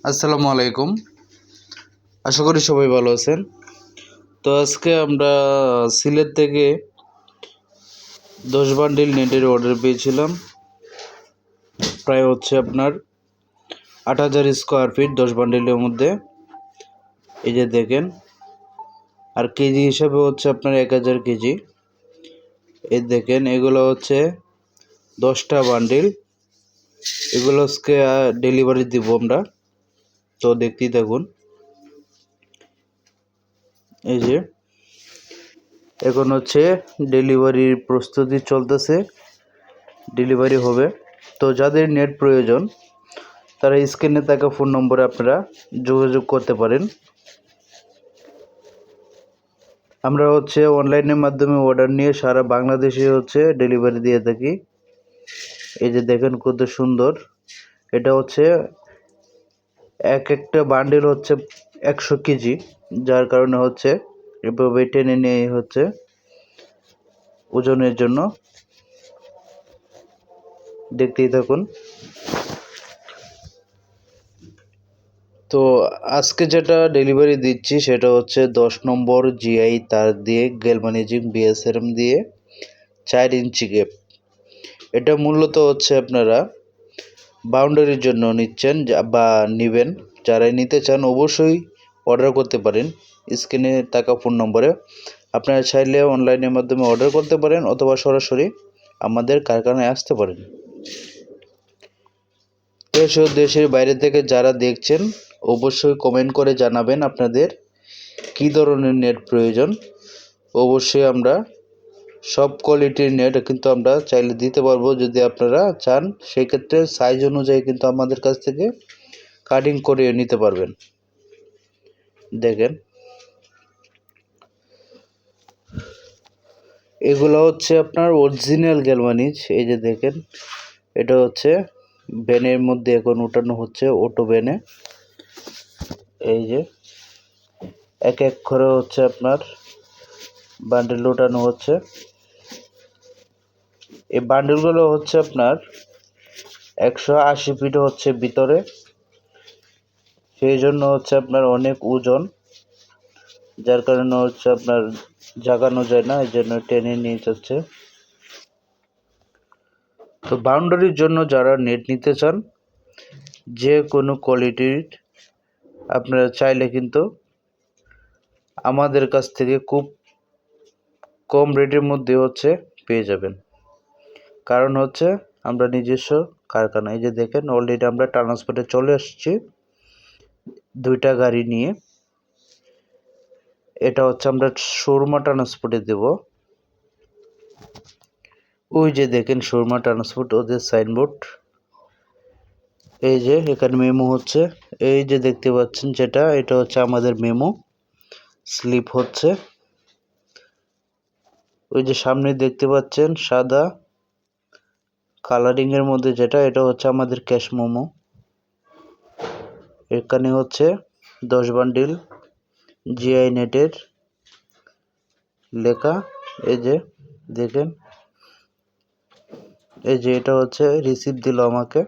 আসসালামু আলাইকুম। আশা করি সবাই ভালো আছেন। তো আজকে আমরা সিলেট থেকে 10 বান্ডিল নেটের অর্ডার পেয়েছিলাম। প্রায় হচ্ছে আপনার ৮,০০০ স্কোয়ার ফিট 10 বান্ডিলের মধ্যে। এই যে দেখেন, আর কেজি হিসাবে হচ্ছে আপনার ১,০০০ কেজি। এই দেখেন, এগুলো হচ্ছে 10টা বান্ডিল। এগুলো আজকে ডেলিভারি দিব আমরা। তো দেখতেই থাকুন। এই যে এখন হচ্ছে ডেলিভারির প্রস্তুতি চলতেছে, ডেলিভারি হবে। তো যাদের নেট প্রয়োজন তারা স্ক্রিনে থাকা ফোন নম্বরে আপনারা যোগাযোগ করতে পারেন। আমরা হচ্ছে অনলাইনের মাধ্যমে অর্ডার নিয়ে সারা বাংলাদেশে হচ্ছে ডেলিভারি দিয়ে থাকি। এই যে দেখেন কত সুন্দর। এটা হচ্ছে একটা বান্ডিল হচ্ছে 100 কেজি, যার কারণে হচ্ছে এভাবে টেনে নিয়ে হচ্ছে ওজনের জন্য। দেখতেই থাকুন। তো আজকে যেটা ডেলিভারি দিচ্ছি সেটা হচ্ছে 10 নম্বর জিআই তার দিয়ে গ্যালভানিজিং বিএসআরএম দিয়ে 4 ইঞ্চি গ্যাপ। এটা মূলত হচ্ছে আপনারা বাউন্ডারির জন্য নিচ্ছেন বা নেবেন। যারাই নিতে চান অবশ্যই অর্ডার করতে পারেন স্ক্রিনে থাকা ফোন নম্বরে। আপনারা চাইলে অনলাইনের মাধ্যমে অর্ডার করতে পারেন অথবা সরাসরি আমাদের কারখানায় আসতে পারেন। দেশ ও দেশের বাইরে থেকে যারা দেখছেন অবশ্যই কমেন্ট করে জানাবেন আপনাদের কী ধরনের নেট প্রয়োজন। অবশ্যই আমরা সব কোয়ালিটির নেট কিন্তু আমরা চাইলে দিতে পারবো যদি আপনারা চান। সেক্ষেত্রে সাইজ অনুযায়ী কিন্তু আমাদের কাছ থেকে কাটিং করে নিতে পারবেন। দেখেন, এগুলো হচ্ছে আপনার অরিজিনাল গ্যালভানিজ। এই যে দেখেন, এটা হচ্ছে ভ্যানের মধ্যে এখন উঠানো হচ্ছে, অটো ভ্যানে। এই যে এক এক করে হচ্ছে আপনার বান্ডেল উঠানো হচ্ছে। এই বান্ডেলগুলো হচ্ছে আপনার 180 ফিট হচ্ছে ভিতরে, সেই জন্য হচ্ছে আপনার অনেক ওজন, যার কারণে হচ্ছে আপনার জাগানো যায় না, এই জন্য টেনে নিয়ে যাচ্ছে। তো বাউন্ডারির জন্য যারা নেট নিতে চান যে কোনো কোয়ালিটির আপনারা চাইলে কিন্তু আমাদের কাছ থেকে খুব কম রেটের মধ্যে হচ্ছে পেয়ে যাবেন। কারণ হচ্ছে আমরা নিজস্ব কারখানা। এই যে দেখেন, অলরেডি আমরা ট্রান্সপোর্টে চলে আসছি 2টা গাড়ি নিয়ে। এটা হচ্ছে আমরা শোরুমা ট্রান্সপোর্টে দেব। ওই যে দেখেন শোরুমা ট্রান্সপোর্ট, ওদের সাইনবোর্ড। এই যে এখানে মেমো হচ্ছে, এই যে দেখতে পাচ্ছেন যেটা, এটা হচ্ছে আমাদের মেমো স্লিপ হচ্ছে। ওই যে সামনে দেখতে পাচ্ছেন সাদা কালারিং এর মধ্যে যেটা, এটা হচ্ছে আমাদের ক্যাশ মোমো। এখানে হচ্ছে 10 বান্ডিল জিআই নেটের লেখা। এই যে দেখেন, এই যে এটা হচ্ছে রিসিপ্ট দিল আমাকে।